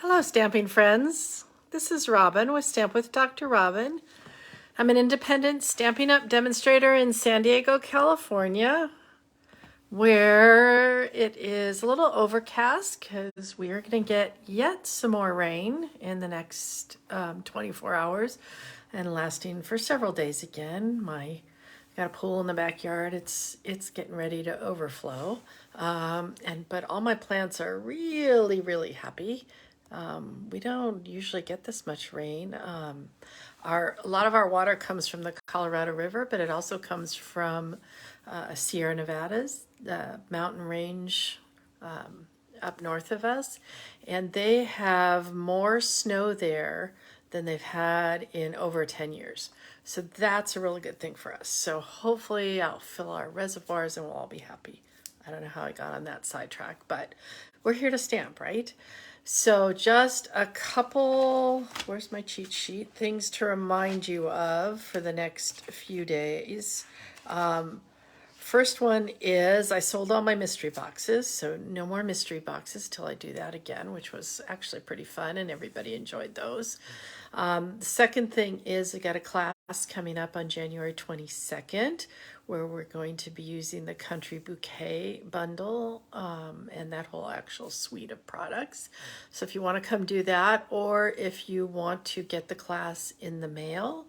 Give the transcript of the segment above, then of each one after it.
Hello, stamping friends. This is Robin with Stamp with Dr. Robin. I'm an independent Stampin' Up! Demonstrator in San Diego, California, where it is a little overcast because we are going to get yet some more rain in the next 24 hours and lasting for several days again. Got a pool in the backyard. It's getting ready to overflow, but all my plants are really happy. We don't usually get this much rain. A lot of our water comes from the Colorado River, but it also comes from Sierra Nevadas, the mountain range up north of us, and they have more snow there than they've had in over 10 years. So that's a really good thing for us. So hopefully I'll fill our reservoirs and we'll all be happy. I don't know how I got on that sidetrack, but we're here to stamp, right? So just a couple, where's my cheat sheet, things to remind you of for the next few days. First one is I sold all my mystery boxes, so no more mystery boxes till I do that again, which was actually pretty fun and everybody enjoyed those. The second thing is I got a class coming up on January 22nd where we're going to be using the Country Bouquet bundle and that whole actual suite of products. So if you want to come do that, or if you want to get the class in the mail,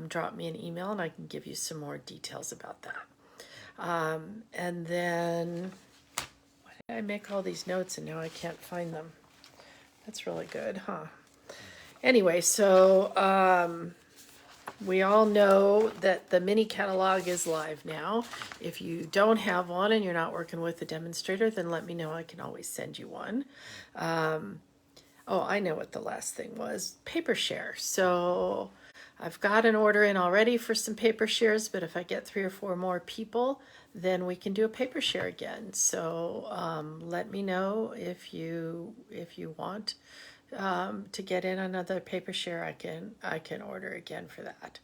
drop me an email and I can give you some more details about that. And then, why did I make all these notes and now I can't find them? That's really good, huh? Anyway, so we all know that the mini catalog is live now. If you don't have one and you're not working with a demonstrator, then let me know. I can always send you one. Oh, I know what the last thing was. Paper share. So I've got an order in already for some paper shares, but if I get 3 or 4 more people, then we can do a paper share again. So let me know if you want to get in another paper share. I can order again for that.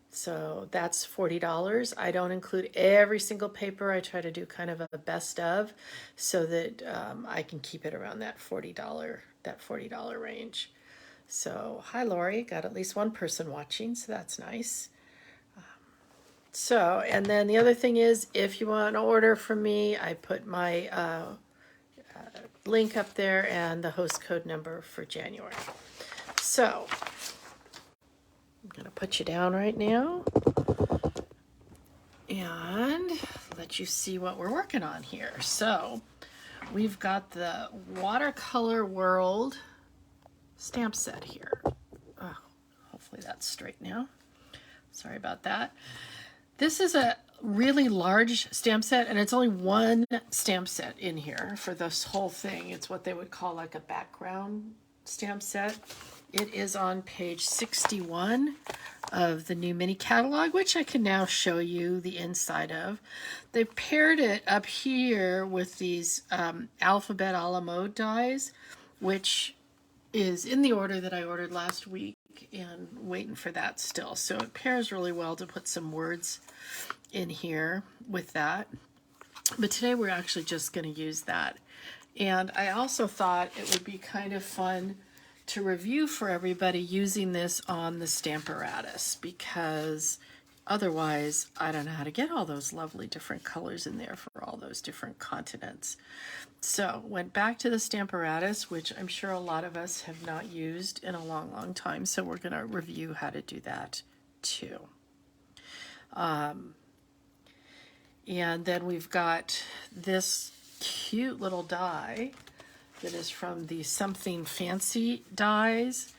So that's $40. I don't include every single paper. I try to do kind of a best of so that I can keep it around that $40 range. So hi Lori, got at least one person watching, so that's nice. And then the other thing is, if you want to order from me, I put my link up there and the host code number for January. So I'm going to put you down right now and let you see what we're working on here. So we've got the Watercolor World stamp set here. Oh, hopefully that's straight now. Sorry about that. This is a really large stamp set, and it's only one stamp set in here for this whole thing. It's what they would call like a background stamp set. It is on page 61 of the new mini catalog, which I can now show you the inside of. They paired it up here with these alphabet a la mode dies, which is in the order that I ordered last week and waiting for that still. So it pairs really well to put some words in here with that. But today we're actually just going to use that. And I also thought it would be kind of fun to review for everybody using this on the Stamparatus, because otherwise I don't know how to get all those lovely different colors in there for all those different continents. So went back to the Stamparatus, which I'm sure a lot of us have not used in a long time. So we're going to review how to do that too. And then we've got this cute little die that is from the Something Fancy dies.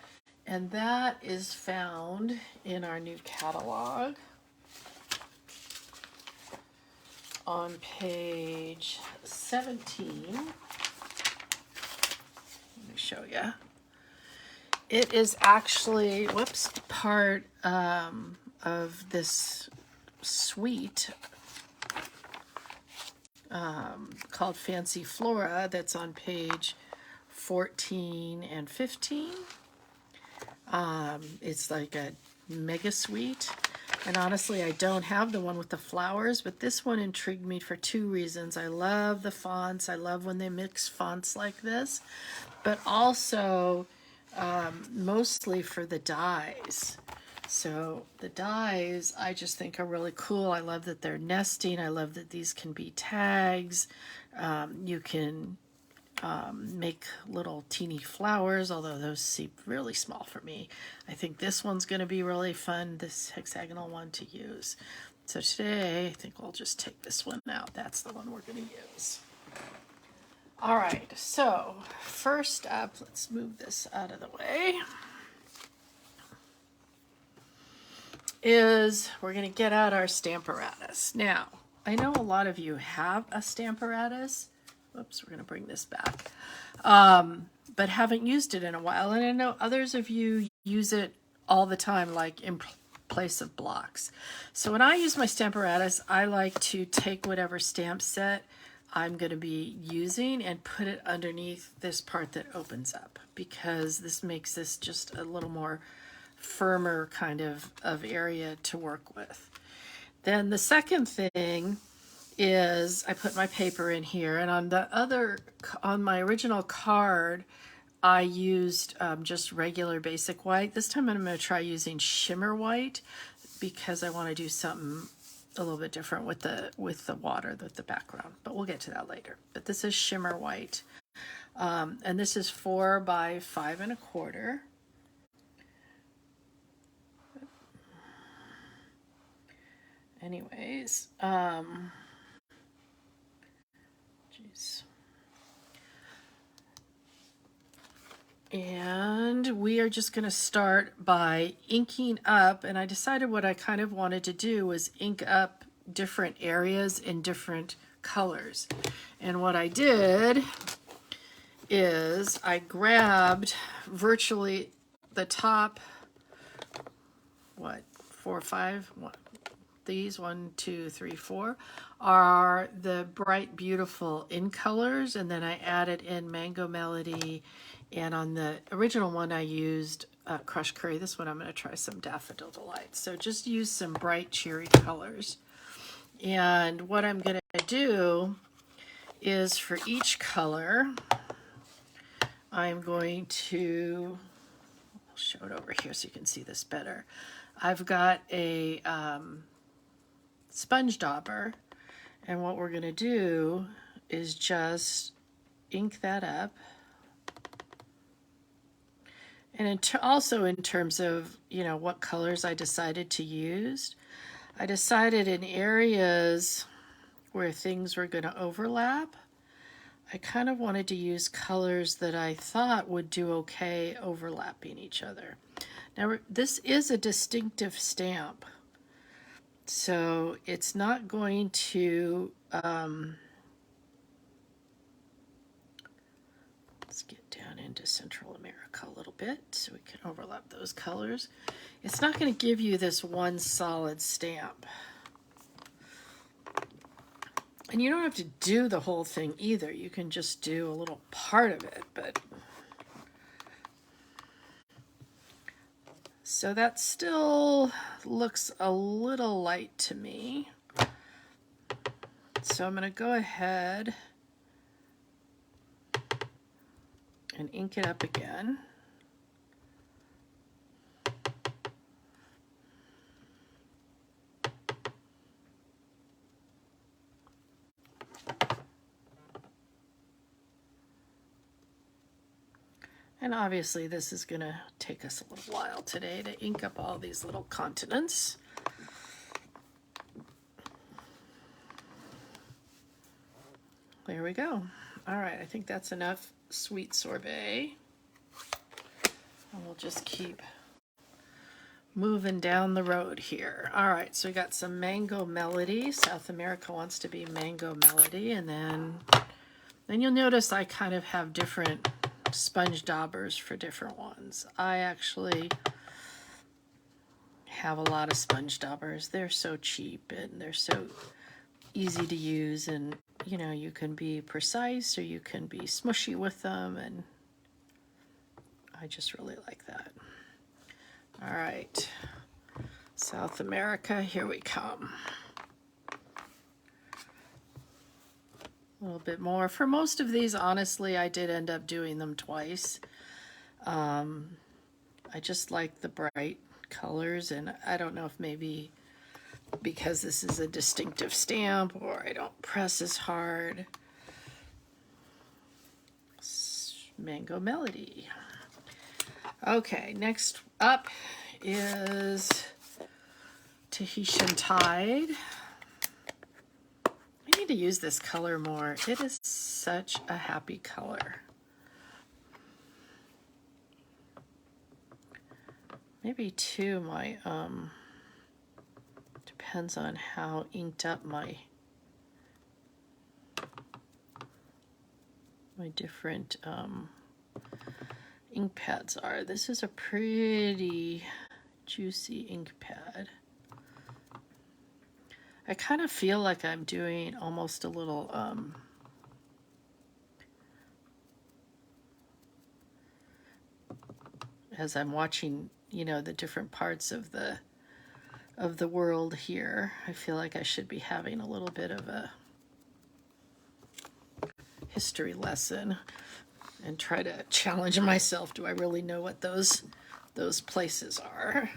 And that is found in our new catalog on page 17. Let me show you. It is actually, part of this suite called Fancy Flora that's on page 14 and 15. It's like a mega sweet. And honestly, I don't have the one with the flowers, but this one intrigued me for two reasons. I love the fonts. I love when they mix fonts like this, but also mostly for the dies. So the dies I just think are really cool. I love that they're nesting. I love that these can be tags. You can make little teeny flowers, although those seem really small for me. I think this one's going to be really fun, this hexagonal one to use. So today, I think we'll just take this one out. That's the one we're going to use. All right, so first up, let's move this out of the way, is we're going to get out our Stamparatus. Now, I know a lot of you have a Stamparatus. Oops, we're going to bring this back. But haven't used it in a while. And I know others of you use it all the time, like in place of blocks. So when I use my Stamparatus, I like to take whatever stamp set I'm going to be using and put it underneath this part that opens up, because this makes this just a little more firmer kind of area to work with. Then the second thing is I put my paper in here, and on my original card, I used just regular basic white. This time I'm going to try using shimmer white because I want to do something a little bit different with the water, with the background, but we'll get to that later. But this is shimmer white, and this is 4 by 5 1/4. Anyways, and we are just going to start by inking up, and I decided what I kind of wanted to do was ink up different areas in different colors. And what I did is I grabbed virtually the top, 4 or 5, these 1, 2, 3, 4 are the bright, beautiful in colors, and then I added in Mango Melody, and on the original one I used Crushed Curry. This one I'm going to try some Daffodil Delight. So just use some bright, cheery colors. And what I'm going to do is for each color, I'm going to, I'll show it over here so you can see this better. I've got a sponge dauber, and what we're going to do is just ink that up. And also in terms of, what colors I decided to use, I decided in areas where things were going to overlap, I kind of wanted to use colors that I thought would do okay overlapping each other. Now, this is a distinctive stamp, so it's not going to, let's get down into Central America a little bit so we can overlap those colors. It's not going to give you this one solid stamp. And you don't have to do the whole thing either. You can just do a little part of it, but so that still looks a little light to me. So I'm going to go ahead and ink it up again. And obviously this is going to take us a little while today to ink up all these little continents. There we go. All right, I think that's enough sweet sorbet. And we'll just keep moving down the road here. All right, so we got some Mango Melody. South America wants to be Mango Melody. And then you'll notice I kind of have different sponge daubers for different ones. I actually have a lot of sponge daubers. They're so cheap and they're so easy to use, and you can be precise or you can be smushy with them, and I just really like that. All right, South America, here we come. A little bit more. For most of these, honestly, I did end up doing them twice. I just like the bright colors, and I don't know if maybe because this is a distinctive stamp or I don't press as hard. Mango Melody. Okay, next up is Tahitian Tide. I need to use this color more. It is such a happy color. Maybe too my depends on how inked up my different ink pads are. This is a pretty juicy ink pad. I kind of feel like I'm doing almost a little as I'm watching, you know, the different parts of the world here. I feel like I should be having a little bit of a history lesson and try to challenge myself. Do I really know what those places are?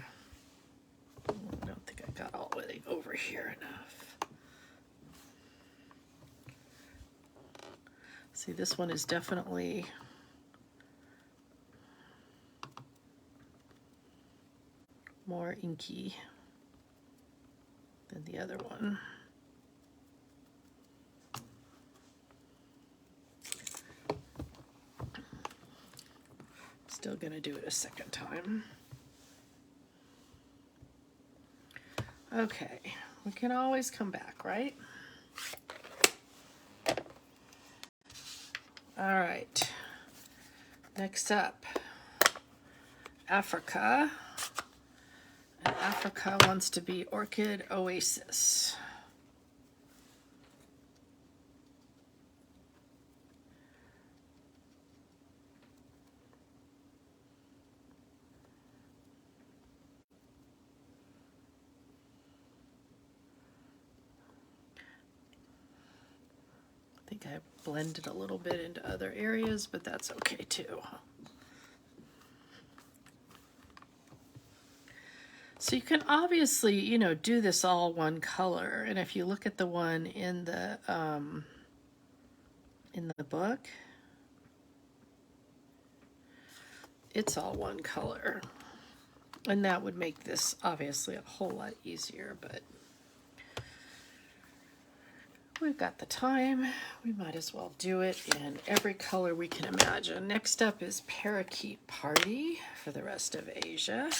I don't think I got all the way over here enough. See, this one is definitely more inky than the other one. Still gonna do it a second time. Okay, we can always come back, right? All right, next up, Africa. And Africa wants to be Orchid Oasis. I think I blended a little bit into other areas, but that's okay too. So you can obviously, you know, do this all one color. And if you look at the one in the book, it's all one color. And that would make this obviously a whole lot easier, but we've got the time. We might as well do it in every color we can imagine. Next up is Parakeet Party for the rest of Asia.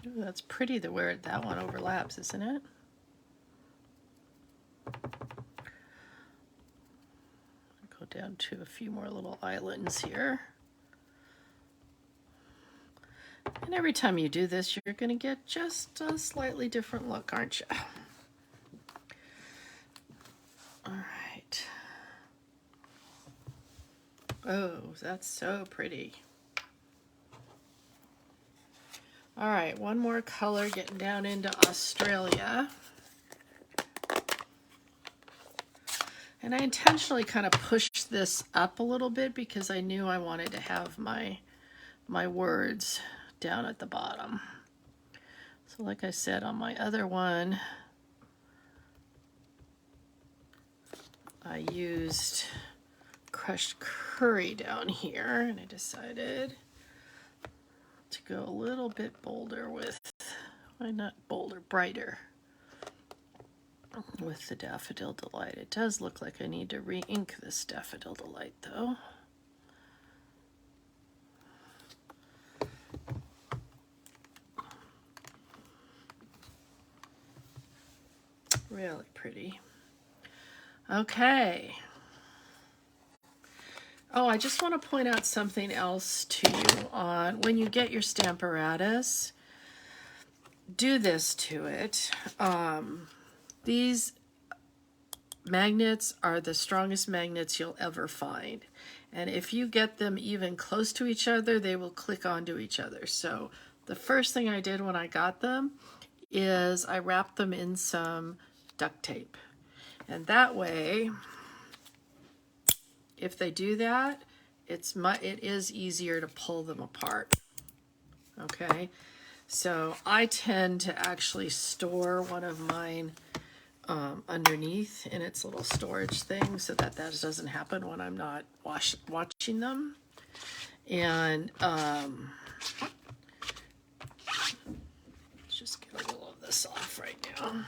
Ooh, that's pretty the where that one overlaps, isn't it? Go down to a few more little islands here. And every time you do this, you're going to get just a slightly different look, aren't you? All right. Oh, that's so pretty. All right, one more color, getting down into Australia. And I intentionally kind of pushed this up a little bit because I knew I wanted to have my words down at the bottom. So like I said, on my other one, I used crushed curry down here, and I decided to go a little bit bolder with, why not bolder, brighter with the Daffodil Delight. It does look like I need to re-ink this Daffodil Delight though. Really pretty. Okay. Oh, I just want to point out something else to you on when you get your Stamparatus. Do this to it. These magnets are the strongest magnets you'll ever find. And if you get them even close to each other, they will click onto each other. So the first thing I did when I got them is I wrapped them in some duct tape. And that way, if they do that, it is easier to pull them apart. Okay, so I tend to actually store one of mine underneath in its little storage thing so that doesn't happen when I'm not watching them. And let's just get a little of this off right now,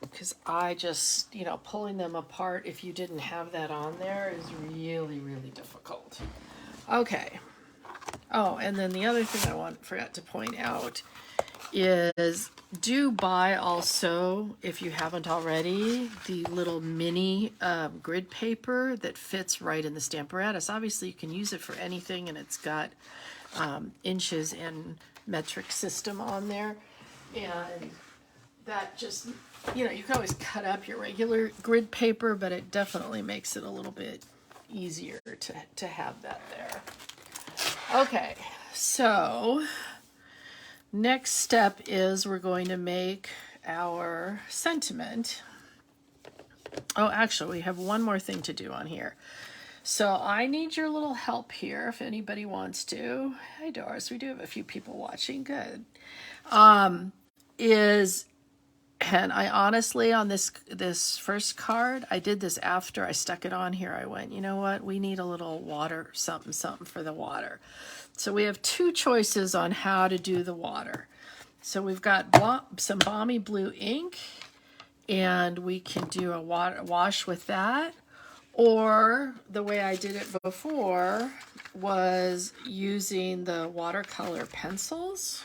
because I just, pulling them apart if you didn't have that on there is really, really difficult. Okay. Oh, and then the other thing I forgot to point out is do buy also, if you haven't already, the little mini grid paper that fits right in the Stamparatus. Obviously, you can use it for anything, and it's got inches and metric system on there. And that just, you can always cut up your regular grid paper, but it definitely makes it a little bit easier to have that there. Okay, so next step is we're going to make our sentiment. Oh, actually, we have one more thing to do on here. So I need your little help here if anybody wants to. Hi, Doris. We do have a few people watching. Good. And I honestly, on this first card, I did this after I stuck it on here. I went, you know what? We need a little water, something for the water. So we have two choices on how to do the water. So we've got some balmy blue ink, and we can do a wash with that. Or the way I did it before was using the watercolor pencils.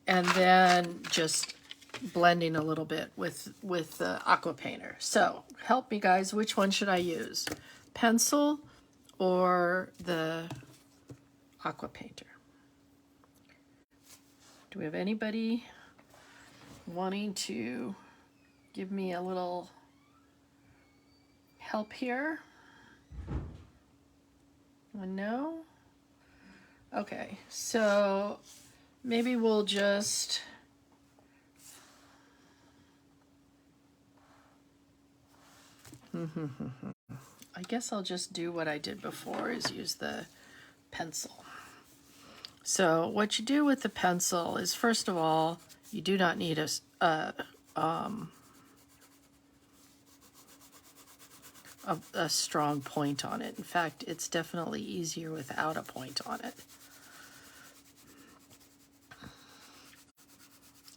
And then just blending a little bit with the aqua painter. So help me, guys, which one should I use? Pencil or the aqua painter? Do we have anybody wanting to give me a little help here? No? Okay, so maybe we'll just I guess I'll just do what I did before, is use the pencil. So what you do with the pencil is, first of all, you do not need a strong point on it. In fact, it's definitely easier without a point on it.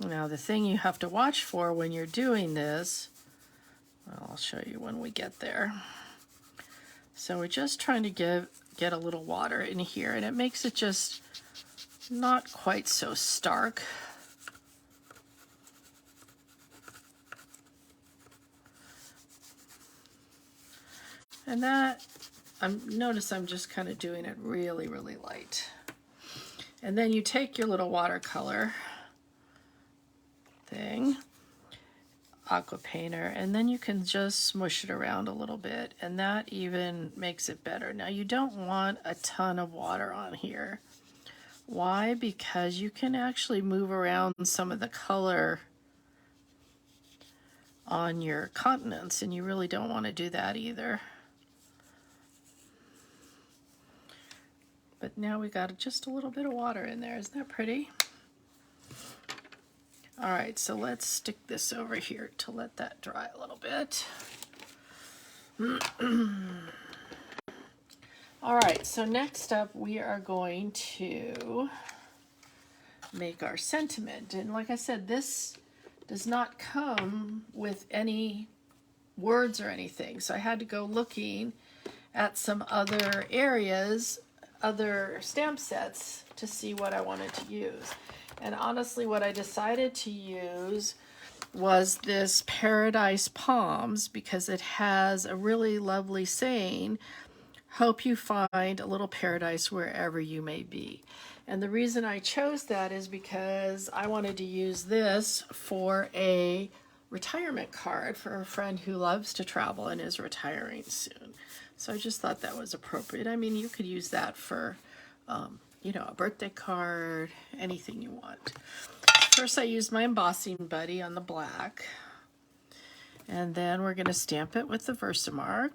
Now, the thing you have to watch for when you're doing this, I'll show you when we get there. So we're just trying to get a little water in here, and it makes it just not quite so stark. And that, notice I'm just kind of doing it really, really light. And then you take your little watercolor thing, aqua painter, and then you can just smush it around a little bit, and that even makes it better. Now, you don't want a ton of water on here. Why? Because you can actually move around some of the color on your continents, and you really don't want to do that either. But now we got just a little bit of water in there. Isn't that pretty? All right, so let's stick this over here to let that dry a little bit. All right, so next up we are going to make our sentiment. And like I said, this does not come with any words or anything. So I had to go looking at some other areas other stamp sets to see what I wanted to use. And honestly, what I decided to use was this Paradise Palms, because it has a really lovely saying, hope you find a little paradise wherever you may be. And the reason I chose that is because I wanted to use this for a retirement card for a friend who loves to travel and is retiring soon. So I just thought that was appropriate. I mean, you could use that for, you know, a birthday card, anything you want. First, I used my embossing buddy on the black. And then we're going to stamp it with the Versamark.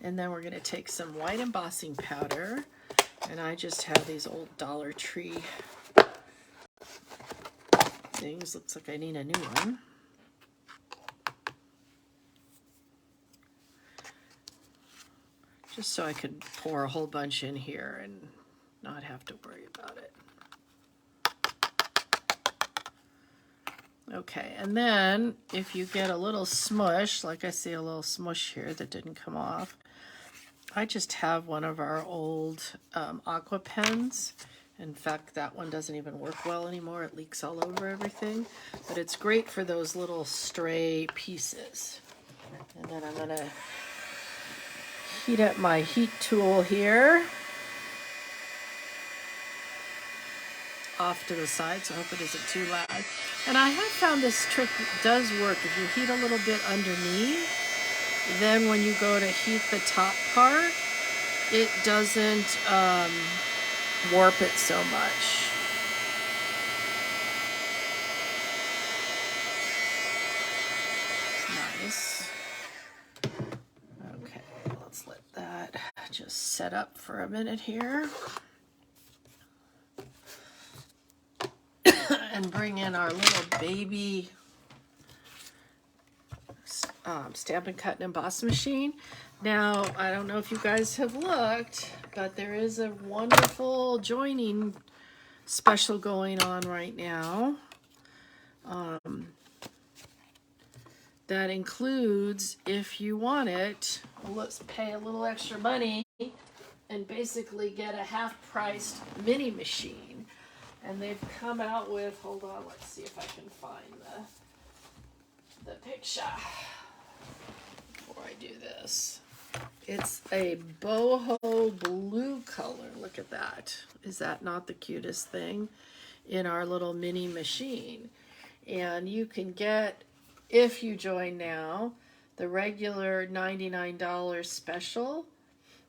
And then we're going to take some white embossing powder, and I just have these old Dollar Tree things. Looks like I need a new one. Just so I could pour a whole bunch in here and not have to worry about it. Okay, and then if you get a little smush, like I see a little smush here that didn't come off, I just have one of our old aqua pens. In fact, that one doesn't even work well anymore. It leaks all over everything. But it's great for those little stray pieces. And then I'm going to heat up my heat tool here. Off to the side, so I hope it isn't too loud. And I have found this trick does work. If you heat a little bit underneath, then when you go to heat the top part, it doesn't warp it so much. Nice. Okay, let's let that just set up for a minute here. And bring in our little baby Stampin' Cut and Emboss machine. Now, I don't know if you guys have looked, but there is a wonderful joining special going on right now. That includes, if you want it, let's pay a little extra money and basically get a half-priced mini machine. And they've come out with, hold on, let's see if I can find the picture before I do this. It's a boho blue color. Look at that. Is that not the cutest thing in our little mini machine? And you can get, if you join now, the regular $99 special.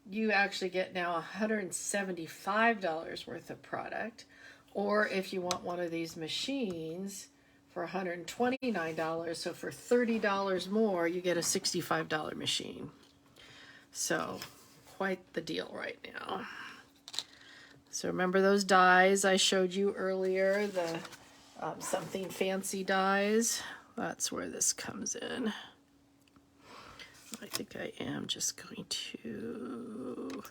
You actually get now $175 worth of product. Or if you want one of these machines for $129, so for $30 more, you get a $65 machine. So quite the deal right now. So remember those dies I showed you earlier, the something fancy dies? That's where this comes in. I think I am just going to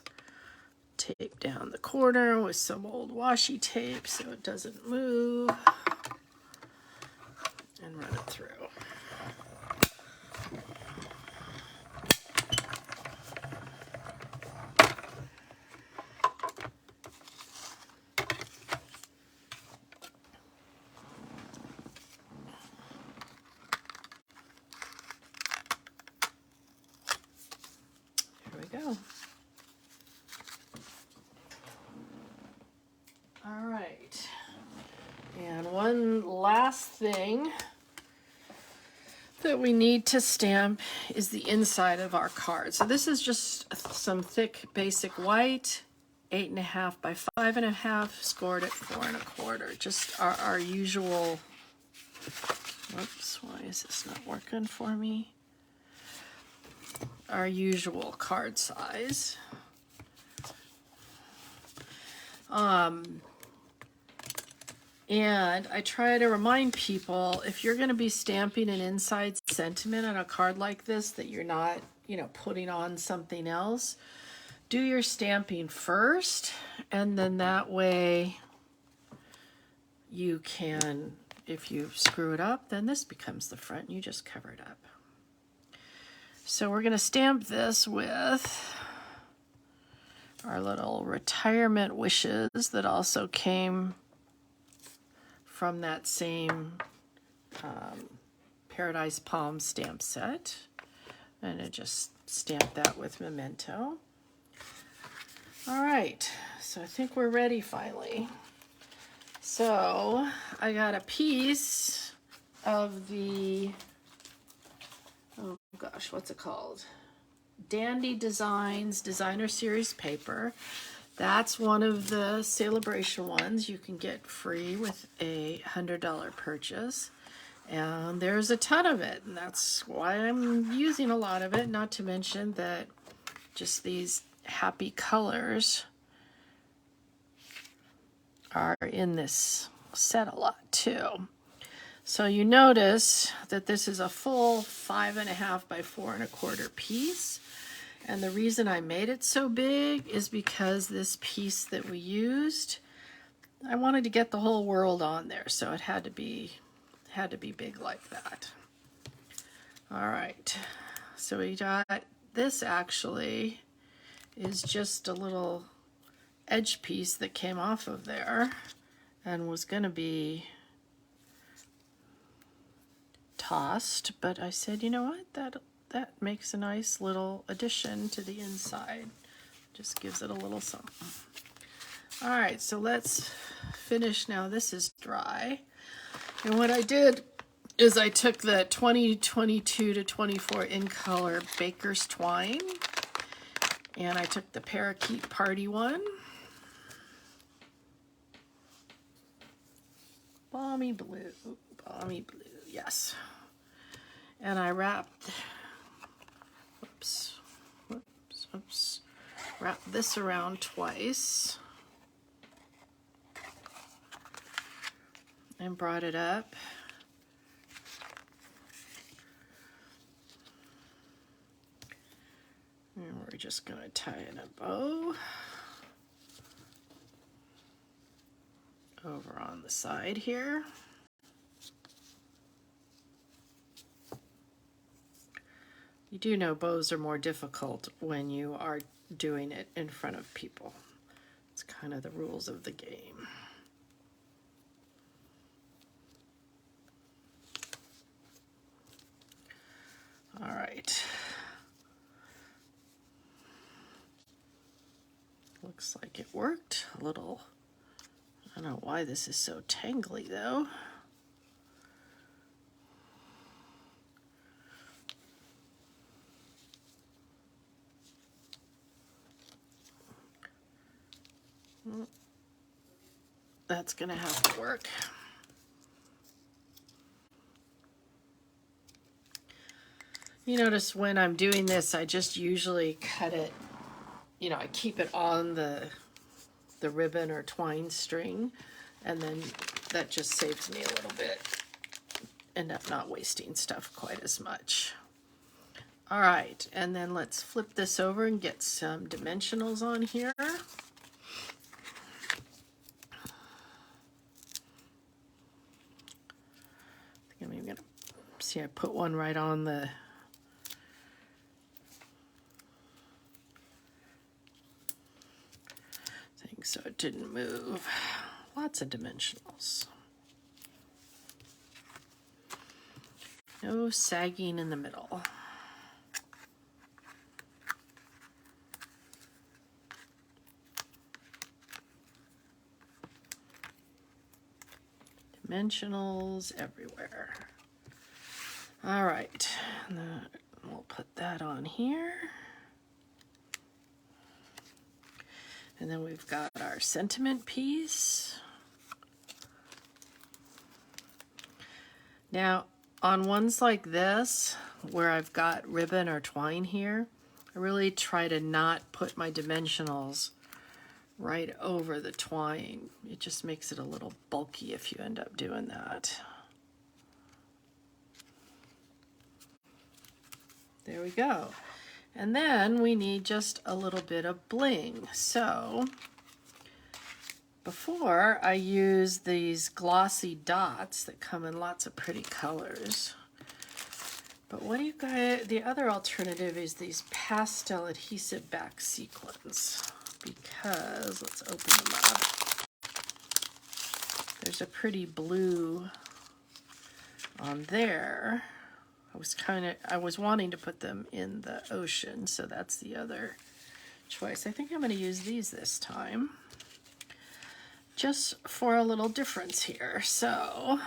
tape down the corner with some old washi tape so it doesn't move, and run it through. Here we go. All right, and one last thing that we need to stamp is the inside of our card. So this is just some thick basic white, 8.5 by 5.5, scored at 4 1/4. Just our usual, whoops, why is this not working for me? Our usual card size. And I try to remind people, if you're going to be stamping an inside sentiment on a card like this, that you're not, you know, putting on something else, do your stamping first, and then that way you can if you screw it up, then this becomes the front. You just cover it up. So we're going to stamp this with our little retirement wishes that also came from that same Paradise Palm stamp set. And I just stamp that with Memento. All right, so I think we're ready finally. So I got a piece of the, oh gosh, what's it called? Dandy Designs Designer Series paper. That's one of the Celebration ones you can get free with a $100 purchase. And there's a ton of it, and that's why I'm using a lot of it, not to mention that just these happy colors are in this set a lot too. So you notice that this is a full 5.5 by 4.25 piece. And the reason I made it so big is because this piece that we used, I wanted to get the whole world on there, so it had to be big like that. All right, so we got this actually is just a little edge piece that came off of there and was going to be tossed, but I said, you know what, that makes a nice little addition to the inside. Just gives it a little something. All right, so let's finish now. This is dry. And what I did is I took the 2022 to 24 in color Baker's Twine, and I took the Parakeet Party one. Balmy blue, yes. And I wrapped, wrapped this around twice and brought it up. And we're just going to tie in a bow over on the side here. You do know bows are more difficult when you are doing it in front of people. It's kind of the rules of the game. All right. Looks like it worked a little. I don't know why this is so tangly though. That's gonna have to work. You notice when I'm doing this, I just usually cut it, you know, I keep it on the ribbon or twine string, and then that just saves me a little bit. End up not wasting stuff quite as much. All right, and then let's flip this over and get some dimensionals on here. I'm gonna see, I put one right on the thing so it didn't move. Lots of dimensionals. No sagging in the middle. Dimensionals everywhere. All right, and then we'll put that on here. And then we've got our sentiment piece. Now, on ones like this, where I've got ribbon or twine here, I really try to not put my dimensionals right over the twine. It just makes it a little bulky if you end up doing that. There we go. And then we need just a little bit of bling. So Before, I used these glossy dots that come in lots of pretty colors. But what do you guys, the other alternative is these pastel adhesive back sequins. Because, let's open them up. There's a pretty blue on there. I was wanting to put them in the ocean, so that's the other choice. I think I'm going to use these this time, just for a little difference here. So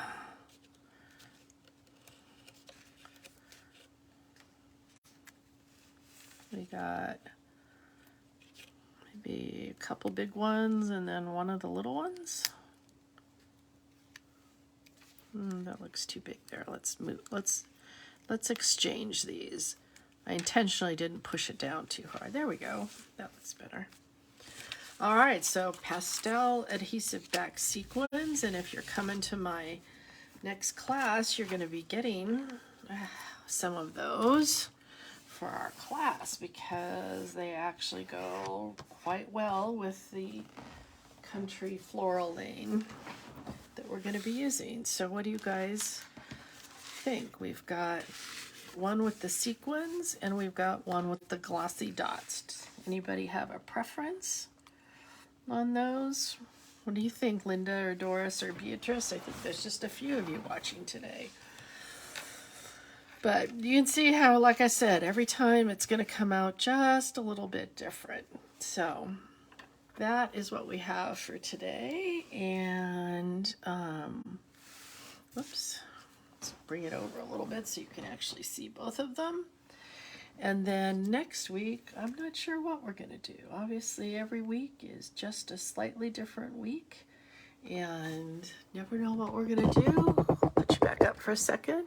we got maybe a couple big ones and then one of the little ones. That looks too big there. Let's move. Let's exchange these. I intentionally didn't push it down too hard. There we go. That looks better. All right, so pastel adhesive back sequins, and if you're coming to my next class, you're going to be getting some of those for our class because they actually go quite well with the country floral lane that we're going to be using. So what do you guys think? We've got one with the sequins and we've got one with the glossy dots. Anybody have a preference on those? What do you think, Linda or Doris or Beatrice? I think there's just a few of you watching today. But you can see how, like I said, every time it's going to come out just a little bit different. So that is what we have for today. And whoops, let's bring it over a little bit so you can actually see both of them. And then next week, I'm not sure what we're going to do. Obviously, every week is just a slightly different week. And never know what we're going to do. I'll put you back up for a second.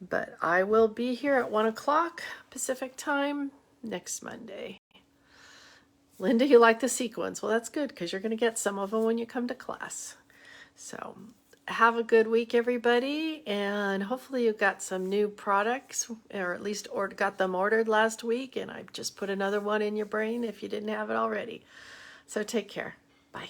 But I will be here at 1 o'clock Pacific time next Monday. Linda, you like the sequins? Well, that's good because you're going to get some of them when you come to class. So have a good week, everybody, and hopefully you got some new products, or at least got them ordered last week, and I just put another one in your brain if you didn't have it already. So take care. Bye.